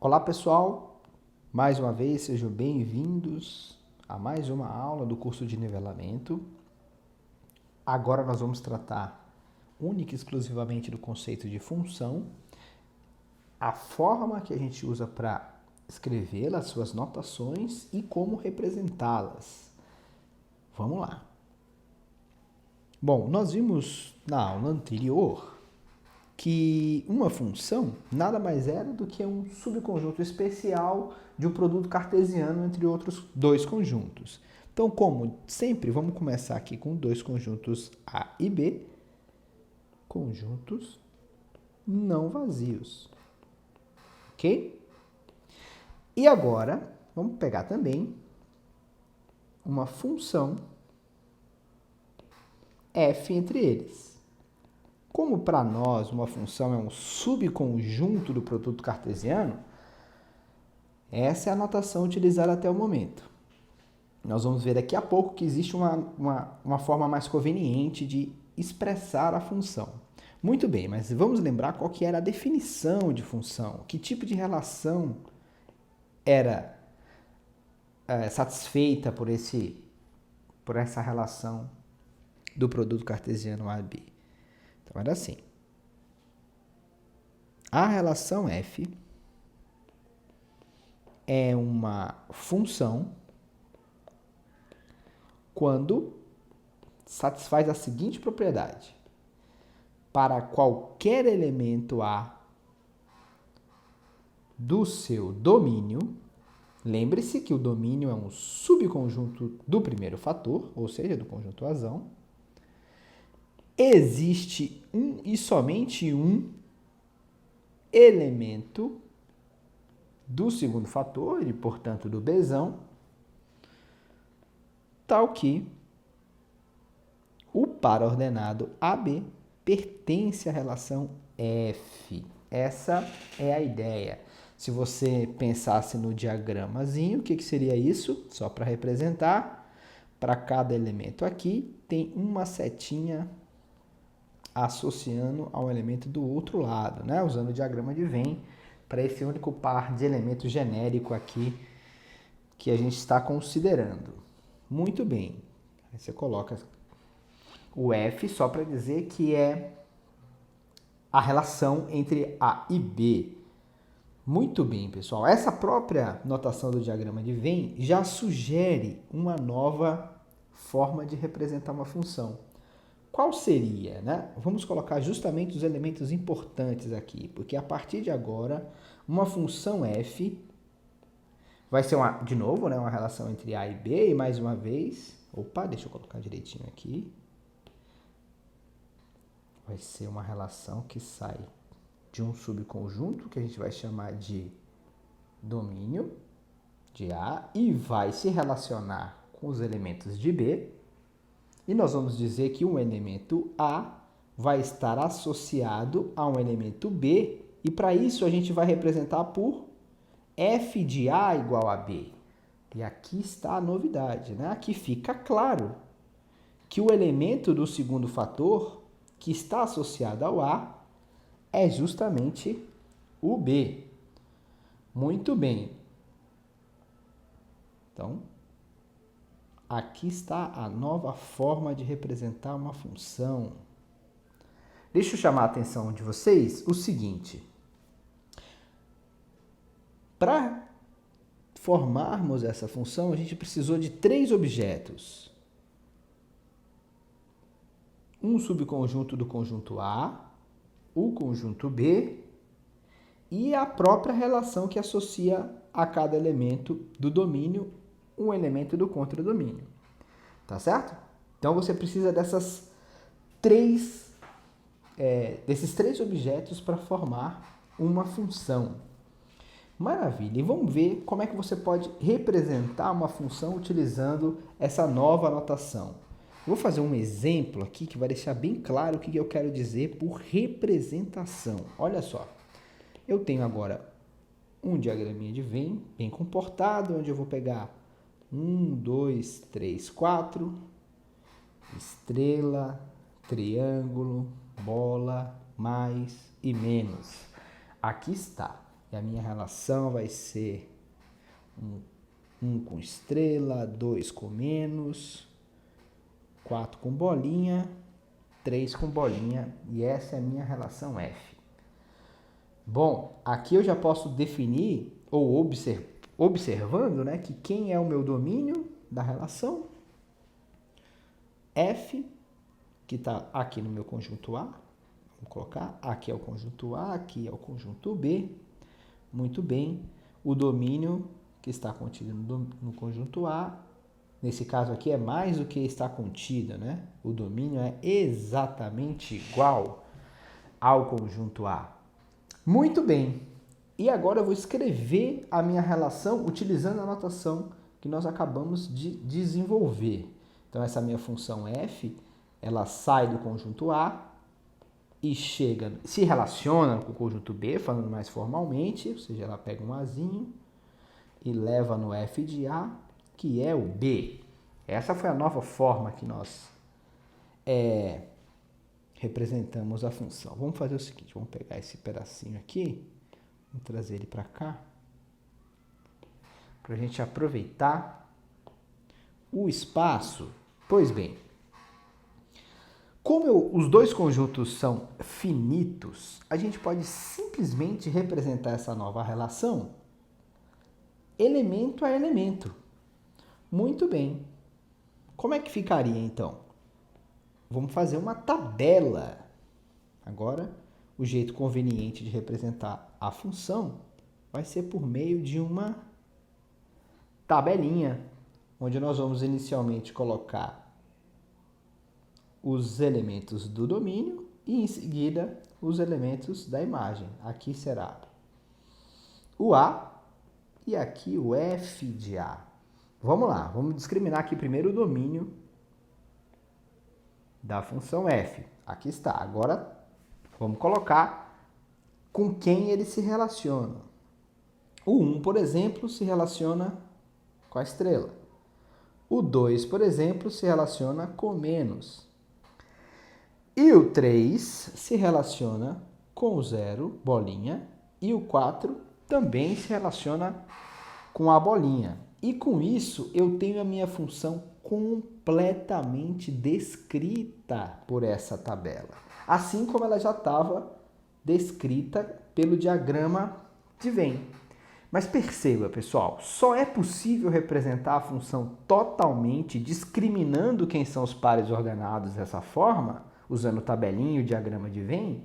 Olá pessoal, mais uma vez sejam bem-vindos a mais uma aula do curso de nivelamento. Agora nós vamos tratar única e exclusivamente do conceito de função, a forma que a gente usa para escrevê-las, suas notações e como representá-las. Vamos lá. Bom, nós vimos na aula anterior que uma função nada mais era do que um subconjunto especial de um produto cartesiano entre outros dois conjuntos. Então, como sempre, vamos começar aqui com dois conjuntos A e B, conjuntos não vazios. Ok? E agora, vamos pegar também uma função f entre eles. Como para nós uma função é um subconjunto do produto cartesiano, essa é a notação utilizada até o momento. Nós vamos ver daqui a pouco que existe uma forma mais conveniente de expressar a função. Muito bem, mas vamos lembrar qual que era a definição de função, que tipo de relação era satisfeita por essa relação do produto cartesiano A e B. Então, era assim. A relação f é uma função quando satisfaz a seguinte propriedade. Para qualquer elemento A do seu domínio, lembre-se que o domínio é um subconjunto do primeiro fator, ou seja, do conjunto Azão, existe um e somente um elemento do segundo fator, e portanto do Bzão, tal que o par ordenado AB pertence à relação F. Essa é a ideia. Se você pensasse no diagramazinho, o que seria isso? Só para representar, para cada elemento aqui tem uma setinha associando ao elemento do outro lado, né? Usando o diagrama de Venn para esse único par de elemento genérico aqui que a gente está considerando. Muito bem. Aí você coloca o F só para dizer que é a relação entre A e B. Muito bem, pessoal. Essa própria notação do diagrama de Venn já sugere uma nova forma de representar uma função. Qual seria, né? Vamos colocar justamente os elementos importantes aqui, porque a partir de agora, uma função f vai ser, de novo, né, uma relação entre A e B, e mais uma vez, deixa eu colocar direitinho aqui, vai ser uma relação que sai de um subconjunto, que a gente vai chamar de domínio de A, e vai se relacionar com os elementos de B. E nós vamos dizer que um elemento A vai estar associado a um elemento B, e para isso a gente vai representar por f de A igual a B. E aqui está a novidade, né? Aqui fica claro que o elemento do segundo fator que está associado ao A é justamente o B. Muito bem. Então, aqui está a nova forma de representar uma função. Deixa eu chamar a atenção de vocês o seguinte. Para formarmos essa função, a gente precisou de três objetos. Um subconjunto do conjunto A, o conjunto B e a própria relação que associa a cada elemento do domínio um elemento do contradomínio. Tá certo? Então você precisa desses três objetos para formar uma função. Maravilha! E vamos ver como é que você pode representar uma função utilizando essa nova notação. Vou fazer um exemplo aqui que vai deixar bem claro o que eu quero dizer por representação. Olha só, eu tenho agora um diagraminha de Venn bem comportado, onde eu vou pegar 1, 2, 3, 4, estrela, triângulo, bola, mais e menos. Aqui está. E a minha relação vai ser 1 com estrela, 2 com menos, 4 com bolinha, 3 com bolinha, e essa é a minha relação F. Bom, aqui eu já posso definir, ou observando, né, que quem é o meu domínio da relação? F, que está aqui no meu conjunto A. Vamos colocar, aqui é o conjunto A, aqui é o conjunto B. Muito bem, o domínio que está contido no conjunto A, nesse caso aqui é mais do que está contido, né? O domínio é exatamente igual ao conjunto A. Muito bem, e agora eu vou escrever a minha relação utilizando a notação que nós acabamos de desenvolver. Então essa minha função f, ela sai do conjunto A e chega, se relaciona com o conjunto B, falando mais formalmente, ou seja, ela pega um Azinho e leva no f de A, que é o B. Essa foi a nova forma que nós representamos a função. Vamos fazer o seguinte, vamos pegar esse pedacinho aqui, vamos trazer ele para cá, para a gente aproveitar o espaço. Pois bem, como os dois conjuntos são finitos, a gente pode simplesmente representar essa nova relação elemento a elemento. Muito bem. Como é que ficaria então? Vamos fazer uma tabela. Agora, o jeito conveniente de representar a função vai ser por meio de uma tabelinha, onde nós vamos inicialmente colocar os elementos do domínio e em seguida os elementos da imagem. Aqui será o A e aqui o F de A. Vamos lá, vamos discriminar aqui primeiro o domínio da função f. Aqui está. Agora, vamos colocar com quem ele se relaciona. O 1, por exemplo, se relaciona com a estrela. O 2, por exemplo, se relaciona com menos. E o 3 se relaciona com o 0, bolinha. E o 4 também se relaciona com a bolinha. E com isso, eu tenho a minha função completamente descrita por essa tabela. Assim como ela já estava descrita pelo diagrama de Venn. Mas perceba, pessoal, só é possível representar a função totalmente discriminando quem são os pares ordenados dessa forma, usando tabelinha e o diagrama de Venn,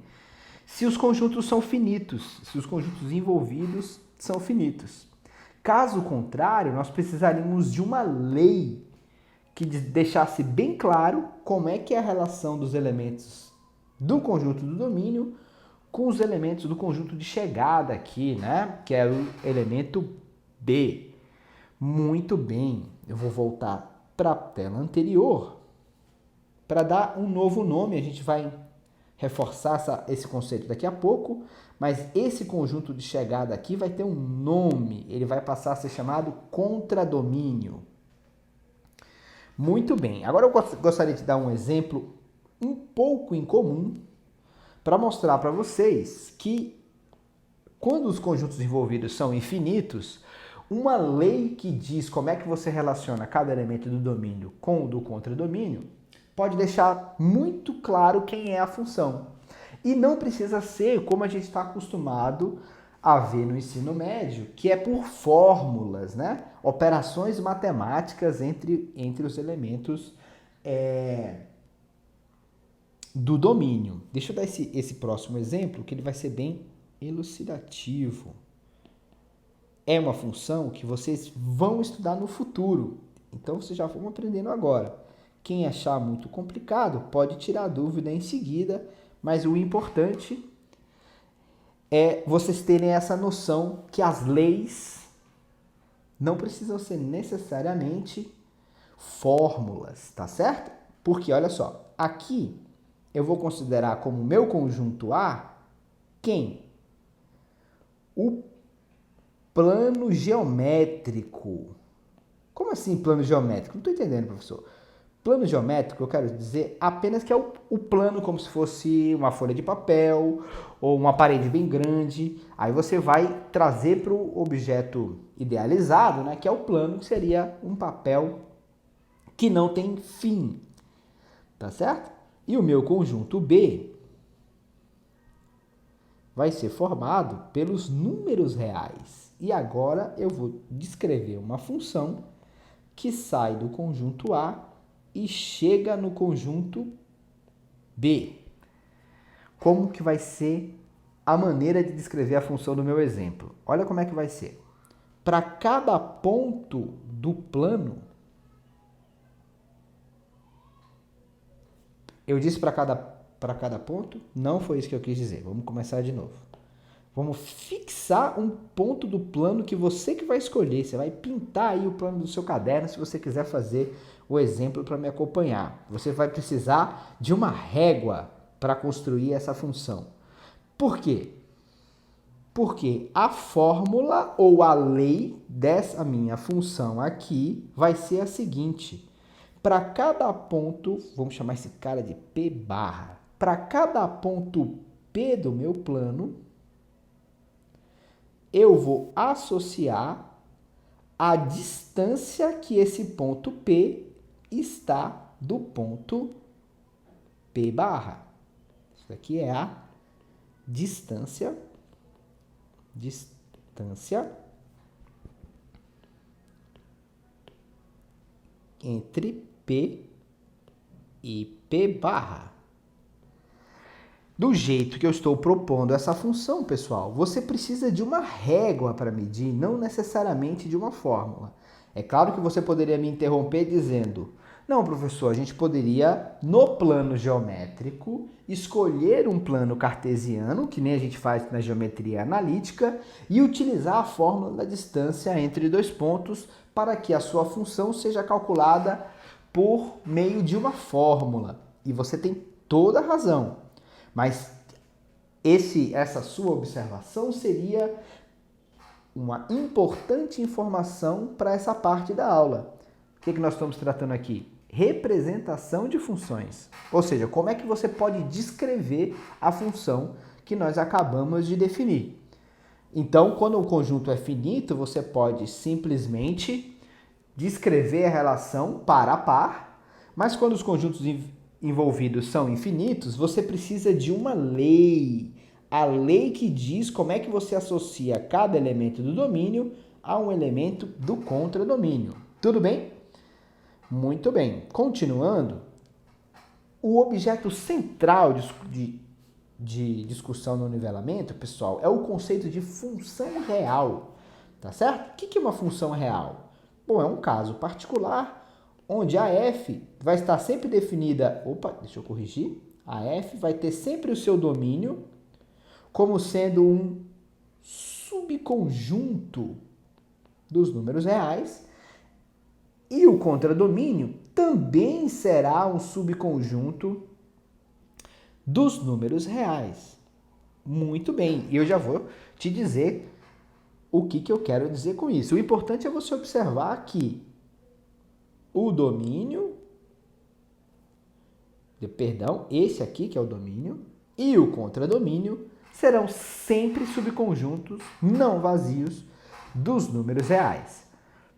se os conjuntos são finitos, se os conjuntos envolvidos são finitos. Caso contrário, nós precisaríamos de uma lei que deixasse bem claro como é que é a relação dos elementos do conjunto do domínio com os elementos do conjunto de chegada aqui, né? Que é o elemento B. Muito bem, eu vou voltar para a tela anterior para dar um novo nome. A gente vai reforçar esse conceito daqui a pouco, mas esse conjunto de chegada aqui vai ter um nome, ele vai passar a ser chamado contradomínio. Muito bem, agora eu gostaria de dar um exemplo um pouco incomum para mostrar para vocês que quando os conjuntos envolvidos são infinitos, uma lei que diz como é que você relaciona cada elemento do domínio com o do contradomínio pode deixar muito claro quem é a função. E não precisa ser como a gente está acostumado a ver no ensino médio, que é por fórmulas, né? Operações matemáticas entre os elementos do domínio. Deixa eu dar esse próximo exemplo, que ele vai ser bem elucidativo. É uma função que vocês vão estudar no futuro, então vocês já vão aprendendo agora. Quem achar muito complicado pode tirar dúvida em seguida, mas o importante é vocês terem essa noção que as leis não precisam ser necessariamente fórmulas, tá certo? Porque, olha só, aqui eu vou considerar como meu conjunto A quem? O plano geométrico. Como assim plano geométrico? Não estou entendendo, professor. Plano geométrico, eu quero dizer apenas que é o plano como se fosse uma folha de papel ou uma parede bem grande. Aí você vai trazer para o objeto idealizado, né, que é o plano, que seria um papel que não tem fim, tá certo? E o meu conjunto B vai ser formado pelos números reais. E agora eu vou descrever uma função que sai do conjunto A e chega no conjunto B. Como que vai ser a maneira de descrever a função do meu exemplo? Olha como é que vai ser. Para cada ponto do plano, eu disse para cada ponto? Não foi isso que eu quis dizer. Vamos começar de novo. Vamos fixar um ponto do plano que você que vai escolher. Você vai pintar aí o plano do seu caderno se você quiser fazer o exemplo para me acompanhar. Você vai precisar de uma régua para construir essa função. Por quê? Porque a fórmula ou a lei dessa minha função aqui vai ser a seguinte. Para cada ponto, vamos chamar esse cara de P barra. Para cada ponto P do meu plano, eu vou associar a distância que esse ponto P está do ponto P barra. Isso aqui é a distância entre P e P barra. Do jeito que eu estou propondo essa função, pessoal, você precisa de uma régua para medir, não necessariamente de uma fórmula. É claro que você poderia me interromper dizendo: não, professor, a gente poderia, no plano geométrico, escolher um plano cartesiano, que nem a gente faz na geometria analítica, e utilizar a fórmula da distância entre dois pontos para que a sua função seja calculada por meio de uma fórmula. E você tem toda a razão. Mas essa sua observação seria uma importante informação para essa parte da aula. O que nós estamos tratando aqui? Representação de funções. Ou seja, como é que você pode descrever a função que nós acabamos de definir. Então, quando o conjunto é finito, você pode simplesmente descrever a relação par a par, mas quando os conjuntos envolvidos são infinitos, você precisa de uma lei. A lei que diz como é que você associa cada elemento do domínio a um elemento do contradomínio. Tudo bem? Muito bem. Continuando, o objeto central de discussão no nivelamento, pessoal, é o conceito de função real. Tá certo? O que é uma função real? Bom, é um caso particular onde a f vai estar sempre definida... Opa, deixa eu corrigir. A f vai ter sempre o seu domínio como sendo um subconjunto dos números reais e o contradomínio também será um subconjunto dos números reais. Muito bem, e eu já vou te dizer o que eu quero dizer com isso. O importante é você observar que o domínio, esse aqui que é o domínio, e o contradomínio serão sempre subconjuntos não vazios dos números reais.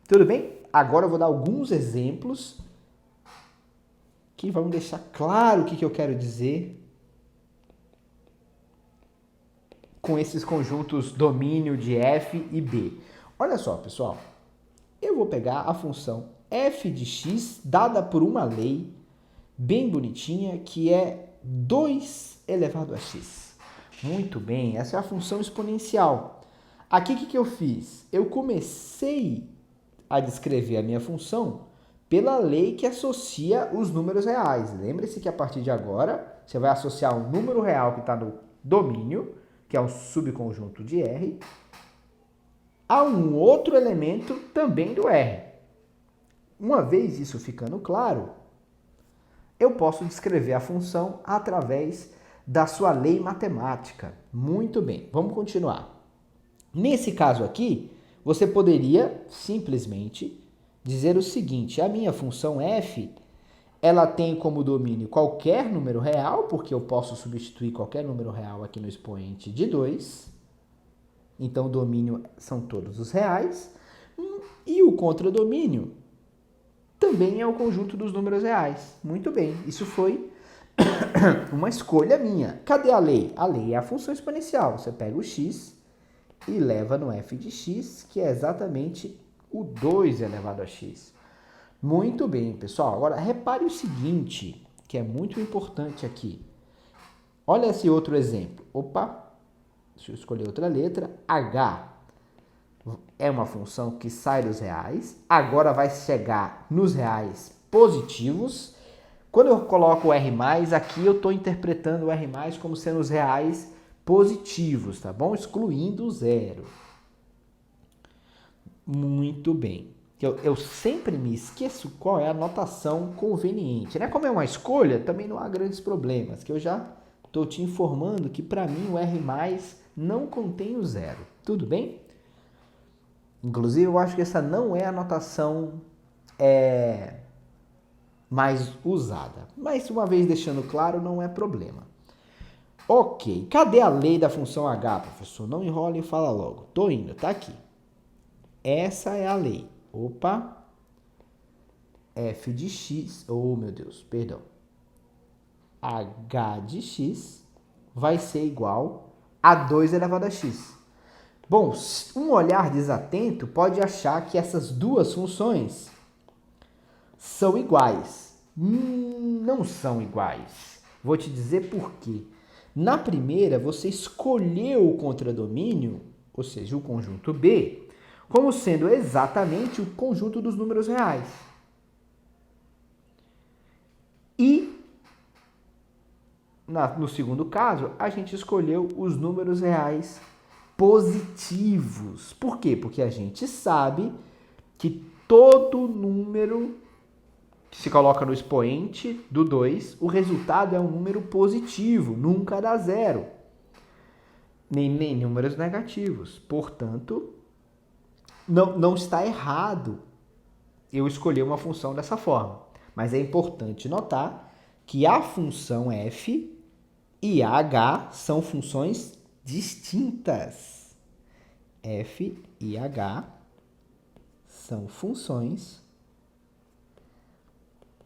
Tudo bem? Agora eu vou dar alguns exemplos que vão deixar claro o que eu quero dizer com esses conjuntos domínio de f e b. Olha só, pessoal. Eu vou pegar a função f de x dada por uma lei bem bonitinha, que é 2 elevado a x. Muito bem, essa é a função exponencial. Aqui, o que eu fiz? Eu comecei a descrever a minha função pela lei que associa os números reais. Lembre-se que a partir de agora, você vai associar um número real que está no domínio, que é um subconjunto de R, a um outro elemento também do R. Uma vez isso ficando claro, eu posso descrever a função através da sua lei matemática. Muito bem, vamos continuar. Nesse caso aqui, você poderia simplesmente dizer o seguinte: a minha função f ela tem como domínio qualquer número real, porque eu posso substituir qualquer número real aqui no expoente de 2. Então, o domínio são todos os reais. E o contradomínio também é o conjunto dos números reais. Muito bem, isso foi uma escolha minha. Cadê a lei? A lei é a função exponencial. Você pega o x e leva no f de x, que é exatamente o 2 elevado a x. Muito bem, pessoal. Agora, repare o seguinte, que é muito importante aqui. Olha esse outro exemplo. Opa, deixa eu escolher outra letra. H é uma função que sai dos reais. Agora vai chegar nos reais positivos. Quando eu coloco o R+, aqui eu estou interpretando o R+, como sendo os reais positivos, tá bom? Excluindo o zero. Muito bem. Eu sempre me esqueço qual é a notação conveniente, né? Como é uma escolha, também não há grandes problemas, que eu já estou te informando que para mim o R+ não contém o zero. Tudo bem? Inclusive, eu acho que essa não é a notação mais usada. Mas, uma vez deixando claro, não é problema. Ok, cadê a lei da função h, professor? Não enrola e fala logo. Tô indo, tá aqui. Essa é a lei. Opa. F de x, oh meu Deus, perdão. H de x vai ser igual a 2 elevado a x. Bom, um olhar desatento pode achar que essas duas funções são iguais. Não são iguais. Vou te dizer por quê. Na primeira, você escolheu o contradomínio, ou seja, o conjunto B, como sendo exatamente o conjunto dos números reais. E, no segundo caso, a gente escolheu os números reais positivos. Por quê? Porque a gente sabe que todo número que se coloca no expoente do 2, o resultado é um número positivo, nunca dá zero. Nem números negativos. Portanto, não está errado eu escolher uma função dessa forma. Mas é importante notar que a função f e a h são funções distintas. F e h são funções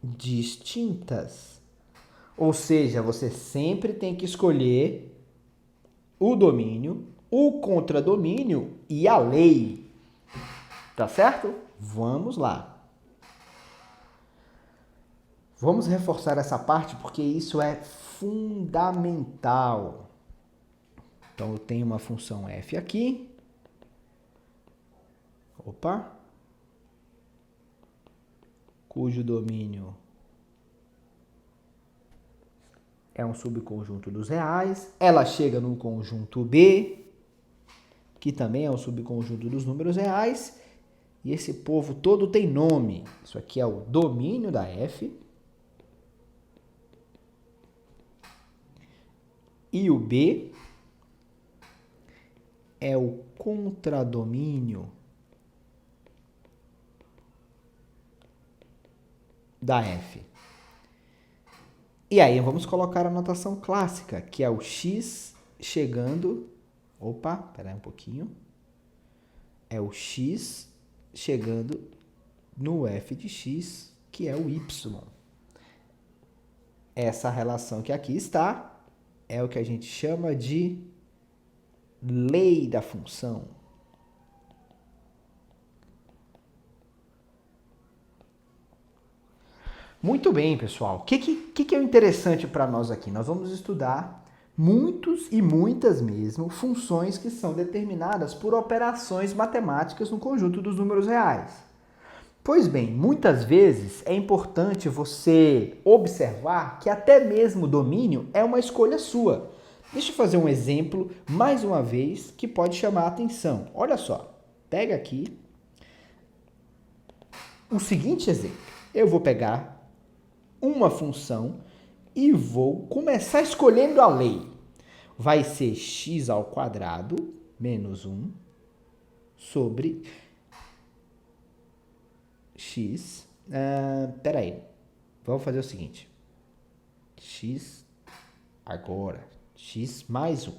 distintas. Ou seja, você sempre tem que escolher o domínio, o contradomínio e a lei. Tá certo? Vamos lá. Vamos reforçar essa parte porque isso é fundamental. Então, eu tenho uma função f aqui. Opa. Cujo domínio é um subconjunto dos reais. Ela chega no conjunto B, que também é um subconjunto dos números reais. E esse povo todo tem nome. Isso aqui é o domínio da f. E o B é o contradomínio da f. E aí vamos colocar a notação clássica, que é o x chegando... Opa, espera aí um pouquinho. É o x chegando no f de x, que é o y. Essa relação que aqui está é o que a gente chama de lei da função. Muito bem, pessoal. O que é interessante para nós aqui? Nós vamos estudar muitos e muitas mesmo funções que são determinadas por operações matemáticas no conjunto dos números reais. Pois bem, muitas vezes é importante você observar que até mesmo o domínio é uma escolha sua. Deixa eu fazer um exemplo, mais uma vez, que pode chamar a atenção. Olha só, pega aqui o seguinte exemplo. Eu vou pegar uma função e vou começar escolhendo a lei. Vai ser x ao quadrado menos 1 sobre x. Peraí. vamos fazer o seguinte. X agora, x mais 1.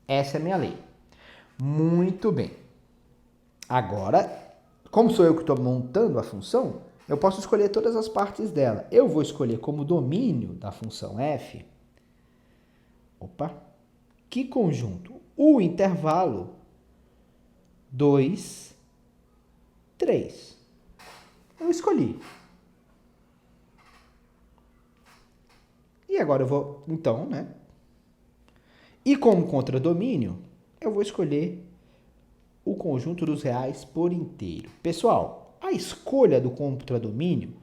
Essa é a minha lei. Muito bem. Agora, como sou eu que estou montando a função, eu posso escolher todas as partes dela. Eu vou escolher como domínio da função f, que conjunto? O intervalo 2, 3. Eu escolhi. E agora eu vou, então, né? E como contradomínio, eu vou escolher o conjunto dos reais por inteiro. Pessoal, a escolha do contradomínio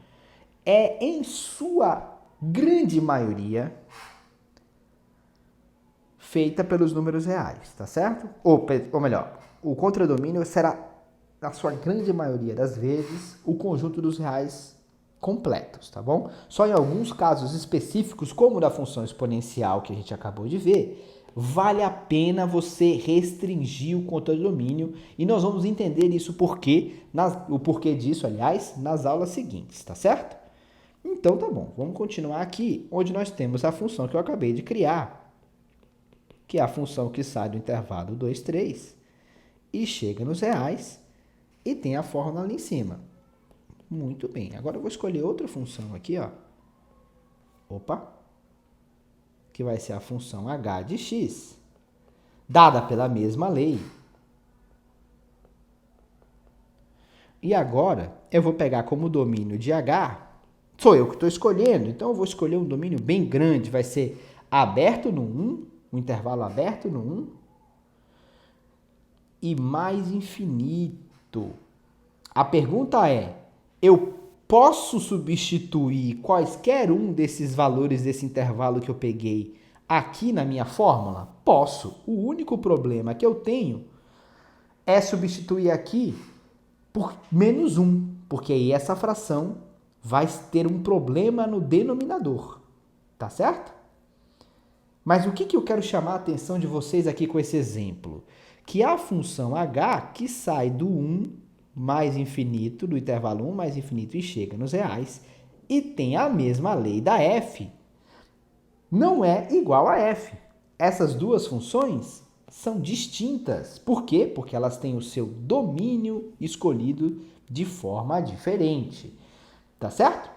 é, em sua grande maioria, feita pelos números reais, tá certo? Ou melhor, o contradomínio será, na sua grande maioria das vezes, o conjunto dos reais completos, tá bom? Só em alguns casos específicos, como da função exponencial que a gente acabou de ver, vale a pena você restringir o contradomínio e nós vamos entender isso o porquê disso, aliás, nas aulas seguintes, tá certo? Então tá bom, vamos continuar aqui, onde nós temos a função que eu acabei de criar, que é a função que sai do intervalo 2, 3 e chega nos reais e tem a fórmula ali em cima. Muito bem, agora eu vou escolher outra função aqui, ó. Que vai ser a função h de x, dada pela mesma lei. E agora eu vou pegar como domínio de h, sou eu que estou escolhendo, então eu vou escolher um domínio bem grande, vai ser aberto no 1, um intervalo aberto no 1, e mais infinito. A pergunta é, eu posso substituir quaisquer um desses valores desse intervalo que eu peguei aqui na minha fórmula? Posso. O único problema que eu tenho é substituir aqui por menos 1, porque aí essa fração vai ter um problema no denominador, tá certo? Mas o que eu quero chamar a atenção de vocês aqui com esse exemplo? Que a função h, que sai do 1 mais infinito, do intervalo 1 mais infinito e chega nos reais, e tem a mesma lei da f, não é igual a f. Essas duas funções são distintas. Por quê? Porque elas têm o seu domínio escolhido de forma diferente. Tá certo?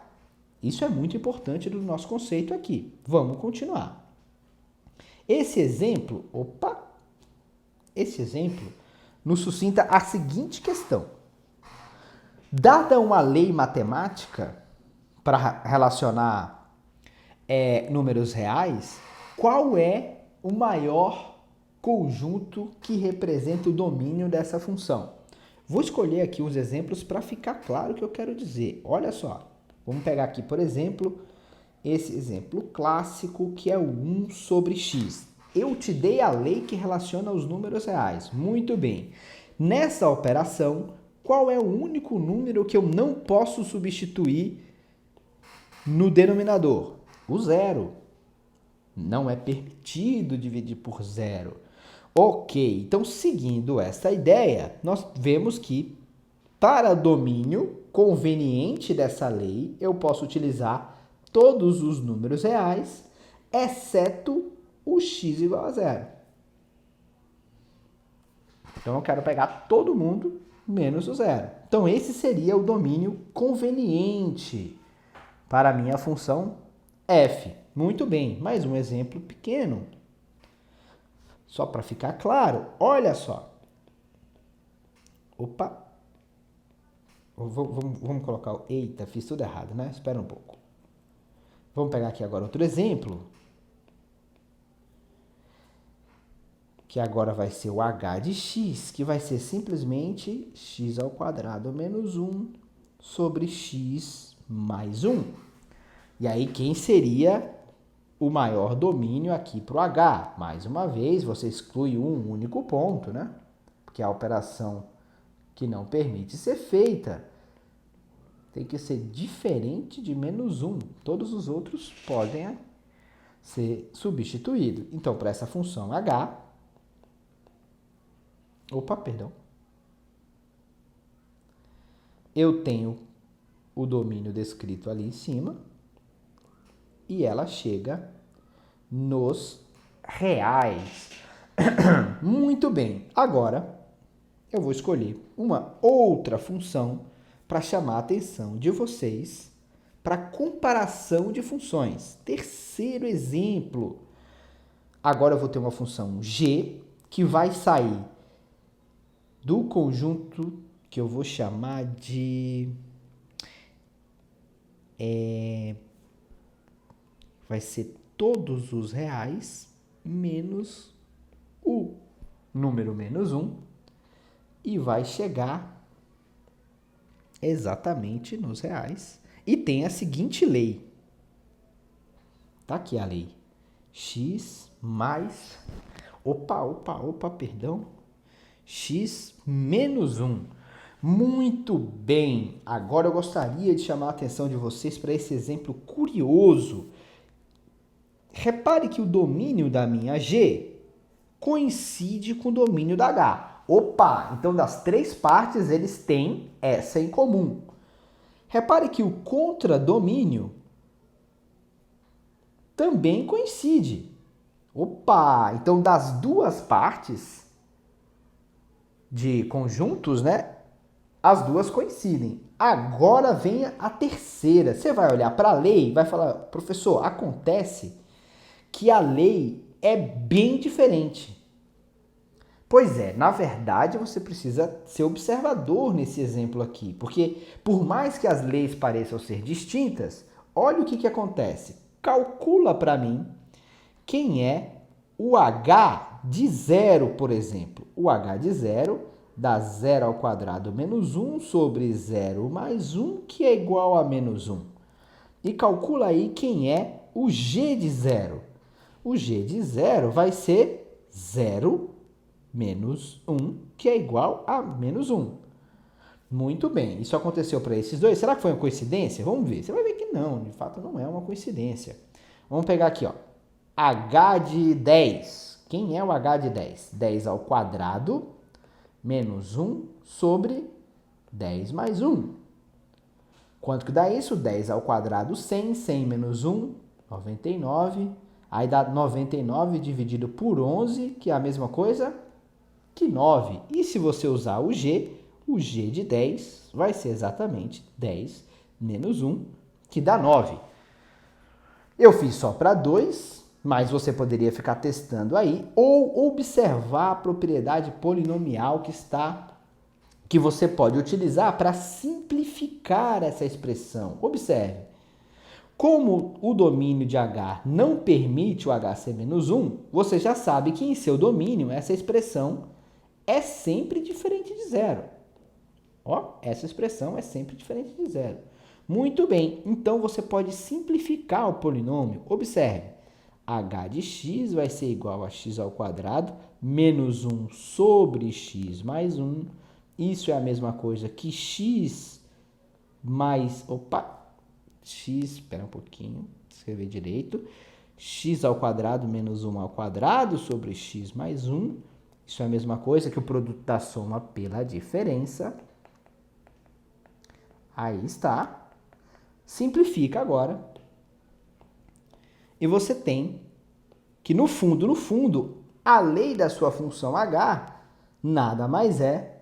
Isso é muito importante do nosso conceito aqui. Vamos continuar. Esse exemplo nos suscita a seguinte questão. Dada uma lei matemática para relacionar números reais, qual é o maior conjunto que representa o domínio dessa função? Vou escolher aqui uns exemplos para ficar claro o que eu quero dizer. Olha só, vamos pegar aqui, por exemplo, esse exemplo clássico que é o 1 sobre x. Eu te dei a lei que relaciona os números reais. Muito bem. Nessa operação, qual é o único número que eu não posso substituir no denominador? O zero. Não é permitido dividir por zero. Ok, então seguindo essa ideia, nós vemos que para domínio conveniente dessa lei, eu posso utilizar todos os números reais, exceto o x igual a zero. Então, eu quero pegar todo mundo menos o zero. Então, esse seria o domínio conveniente para a minha função f. Muito bem, mais um exemplo pequeno. Só para ficar claro, olha só. Vamos colocar o... Eita, fiz tudo errado, né? Espera um pouco. Vamos pegar aqui agora outro exemplo. Que agora vai ser o h de x, que vai ser simplesmente x ao quadrado menos 1 sobre x mais 1. E aí, quem seria o maior domínio aqui para o h? Mais uma vez, você exclui um único ponto, né? Porque a operação que não permite ser feita tem que ser diferente de menos 1. Todos os outros podem ser substituídos. Então, para essa função h... eu tenho o domínio descrito ali em cima e ela chega nos reais. Muito bem. Agora eu vou escolher uma outra função para chamar a atenção de vocês para comparação de funções. Terceiro exemplo. Agora eu vou ter uma função g que vai sair do conjunto que eu vou chamar de... vai ser todos os reais menos o número menos 1 e vai chegar exatamente nos reais. E tem a seguinte lei. Tá aqui a lei. X mais... perdão. X menos 1. Muito bem. Agora eu gostaria de chamar a atenção de vocês para esse exemplo curioso. Repare que o domínio da minha G coincide com o domínio da H. Então das três partes eles têm essa em comum. Repare que o contradomínio também coincide. Então das duas partes de conjuntos, né? As duas coincidem. Agora vem a terceira. Você vai olhar para a lei e vai falar, professor, acontece que a lei é bem diferente. Pois é, na verdade você precisa ser observador nesse exemplo aqui, porque por mais que as leis pareçam ser distintas, olha o que acontece. Calcula para mim quem é o h de 0, por exemplo. O h de 0 dá 0 ao quadrado menos 1 sobre 0 mais 1, que é igual a menos 1. E calcula aí quem é o g de 0. O g de 0 vai ser 0 menos 1, que é igual a menos 1. Muito bem, isso aconteceu para esses dois. Será que foi uma coincidência? Vamos ver. Você vai ver que não, de fato não é uma coincidência. Vamos pegar aqui, ó. H de 10. Quem é o H de 10? 10 ao quadrado menos 1 sobre 10 mais 1. Quanto que dá isso? 10 ao quadrado, 100. 100 menos 1, 99. Aí dá 99 dividido por 11, que é a mesma coisa que 9. E se você usar o G de 10 vai ser exatamente 10 menos 1, que dá 9. Eu fiz só para 2, mas você poderia ficar testando aí, ou observar a propriedade polinomial que você pode utilizar para simplificar essa expressão. Observe. Como o domínio de H não permite o H ser menos 1, você já sabe que em seu domínio essa expressão é sempre diferente de zero. Essa expressão é sempre diferente de zero. Muito bem, então você pode simplificar o polinômio. Observe, h de x vai ser igual a x ao quadrado menos 1 sobre x mais 1. Isso é a mesma coisa que x mais... espera um pouquinho, escrever direito. X ao quadrado menos 1 ao quadrado sobre x mais 1. Isso é a mesma coisa que o produto da soma pela diferença. Aí está. Simplifica agora. E você tem que, no fundo, a lei da sua função h nada mais é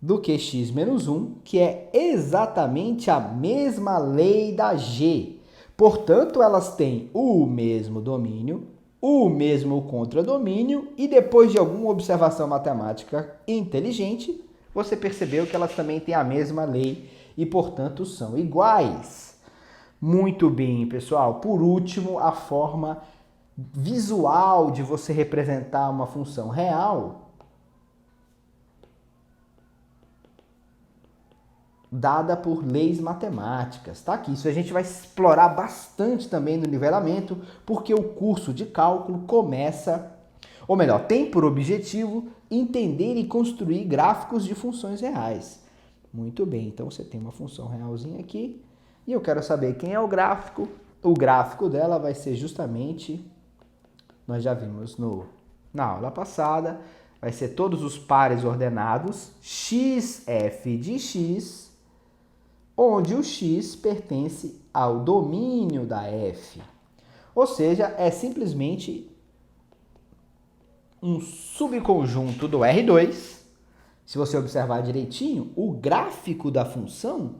do que x menos 1, que é exatamente a mesma lei da g. Portanto, elas têm o mesmo domínio, o mesmo contradomínio, e depois de alguma observação matemática inteligente, você percebeu que elas também têm a mesma lei e, portanto, são iguais. Muito bem, pessoal. Por último, a forma visual de você representar uma função real dada por leis matemáticas, tá aqui. Isso a gente vai explorar bastante também no nivelamento, porque o curso de cálculo começa, ou melhor, tem por objetivo entender e construir gráficos de funções reais. Muito bem, então você tem uma função realzinha aqui, e eu quero saber quem é o gráfico. O gráfico dela vai ser justamente, nós já vimos na aula passada, vai ser todos os pares ordenados, x, f de x, onde o x pertence ao domínio da f. Ou seja, é simplesmente um subconjunto do R2. Se você observar direitinho, o gráfico da função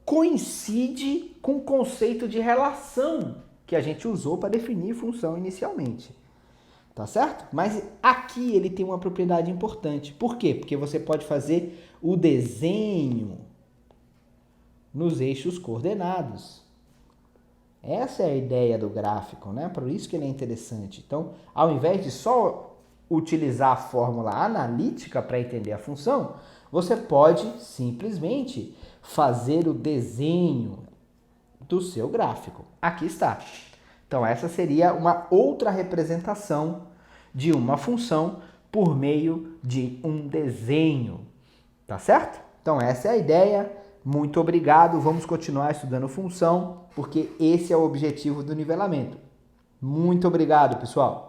coincide com o conceito de relação que a gente usou para definir função inicialmente. Tá certo? Mas aqui ele tem uma propriedade importante. Por quê? Porque você pode fazer o desenho nos eixos coordenados. Essa é a ideia do gráfico, né? Por isso que ele é interessante. Então, ao invés de só utilizar a fórmula analítica para entender a função, você pode simplesmente fazer o desenho do seu gráfico. Aqui está. Então, essa seria uma outra representação de uma função por meio de um desenho. Tá certo? Então, essa é a ideia. Muito obrigado. Vamos continuar estudando função, porque esse é o objetivo do nivelamento. Muito obrigado, pessoal.